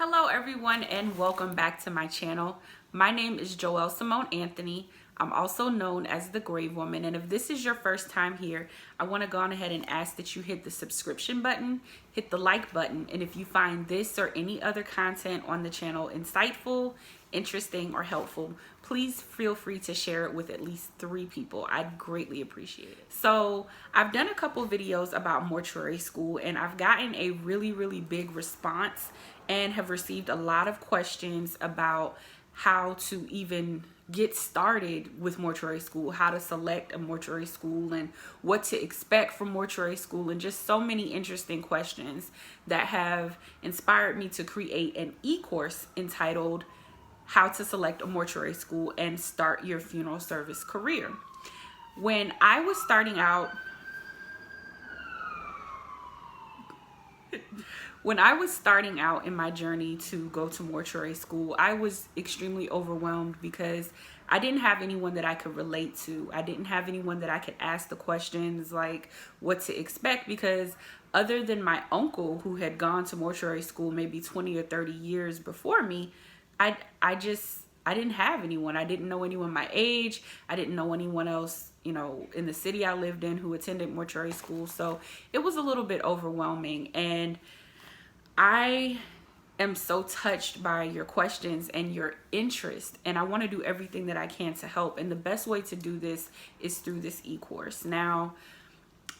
Hello everyone and welcome back to my channel. My name is Joelle Simone Anthony. I'm also known as the Grave Woman, and if this is your first time here, I want to go on ahead and ask that you hit the subscription button, hit the like button, and if you find this or any other content on the channel insightful, interesting, or helpful, please feel free to share it with at least 3 people. I'd greatly appreciate it. So I've done a couple videos about mortuary school, and I've gotten a really big response and have received a lot of questions about how to even get started with mortuary school, how to select a mortuary school, and what to expect from mortuary school, and just so many interesting questions that have inspired me to create an e-course entitled How to Select a Mortuary School and Start Your Funeral Service Career. When I was starting out in my journey to go to mortuary school, I was extremely overwhelmed because I didn't have anyone that I could relate to. I didn't have anyone that I could ask the questions like what to expect, because other than my uncle who had gone to mortuary school maybe 20 or 30 years before me, I didn't have anyone. I didn't know anyone my age. I didn't know anyone else, in the city I lived in who attended mortuary school. So it was a little bit overwhelming, and I am so touched by your questions and your interest, and I want to do everything that I can to help. And the best way to do this is through this e-course. Now,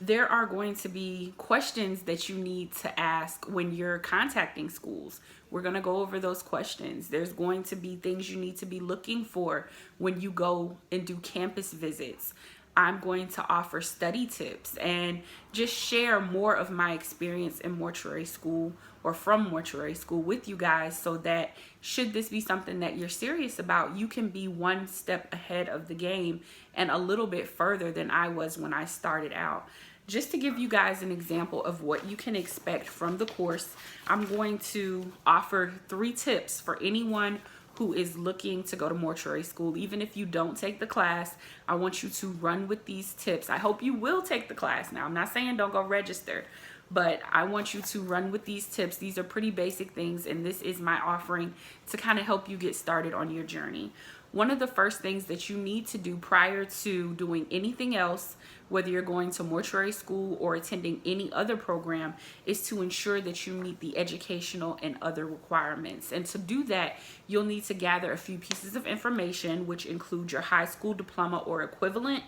there are going to be questions that you need to ask when you're contacting schools. We're going to go over those questions. There's going to be things you need to be looking for when you go and do campus visits. I'm going to offer study tips and just share more of my experience in mortuary school or from mortuary school with you guys, so that should this be something that you're serious about, you can be one step ahead of the game and a little bit further than I was when I started out. Just to give you guys an example of what you can expect from the course, I'm going to offer 3 tips for anyone who is looking to go to mortuary school. Even if you don't take the class, I want you to run with these tips. I hope you will take the class. Now, I'm not saying don't go register, but I want you to run with these tips. These are pretty basic things, and this is my offering to kind of help you get started on your journey. One of the first things that you need to do prior to doing anything else, whether you're going to mortuary school or attending any other program, is to ensure that you meet the educational and other requirements. And to do that, you'll need to gather a few pieces of information, which include your high school diploma or equivalent,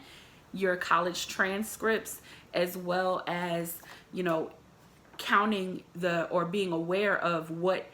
your college transcripts, as well as, counting or being aware of what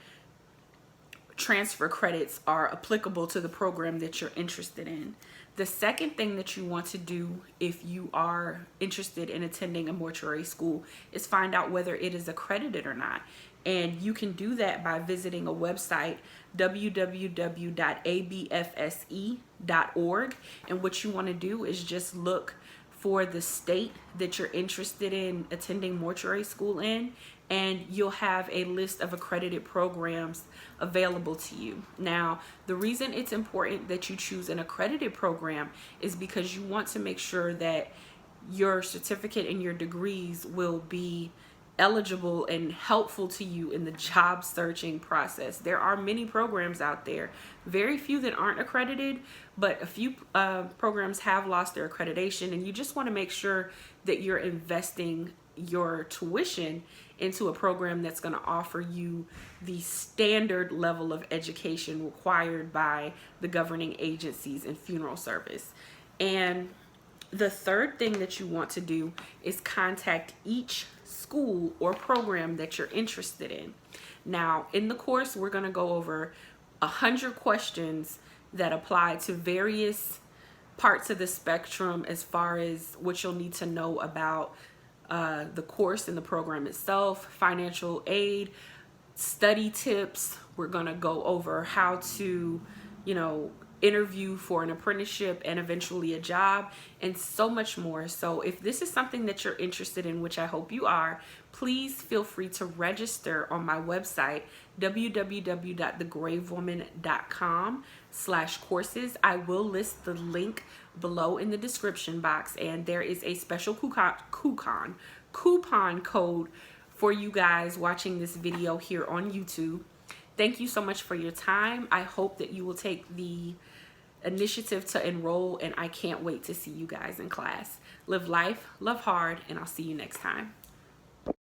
transfer credits are applicable to the program that you're interested in. The second thing that you want to do if you are interested in attending a mortuary school is find out whether it is accredited or not. And you can do that by visiting a website, www.abfse.org. And what you want to do is just look for the state that you're interested in attending mortuary school in, and you'll have a list of accredited programs available to you. Now, the reason it's important that you choose an accredited program is because you want to make sure that your certificate and your degrees will be eligible and helpful to you in the job searching process. There are many programs out there, very few that aren't accredited, but a few programs have lost their accreditation, and you just want to make sure that you're investing your tuition into a program that's going to offer you the standard level of education required by the governing agencies in funeral service. And the third thing that you want to do is contact each school or program that you're interested in. Now, in the course, we're going to go over 100 questions that apply to various parts of the spectrum as far as what you'll need to know about the course and the program itself, financial aid, study tips. We're going to go over how to, interview for an apprenticeship and eventually a job, and so much more. So if this is something that you're interested in, which I hope you are, please feel free to register on my website, www.thegravewoman.com/courses. I will list the link below in the description box, and there is a special coupon code for you guys watching this video here on YouTube. Thank you so much for your time. I hope that you will take the initiative to enroll, and I can't wait to see you guys in class. Live life, love hard, and I'll see you next time.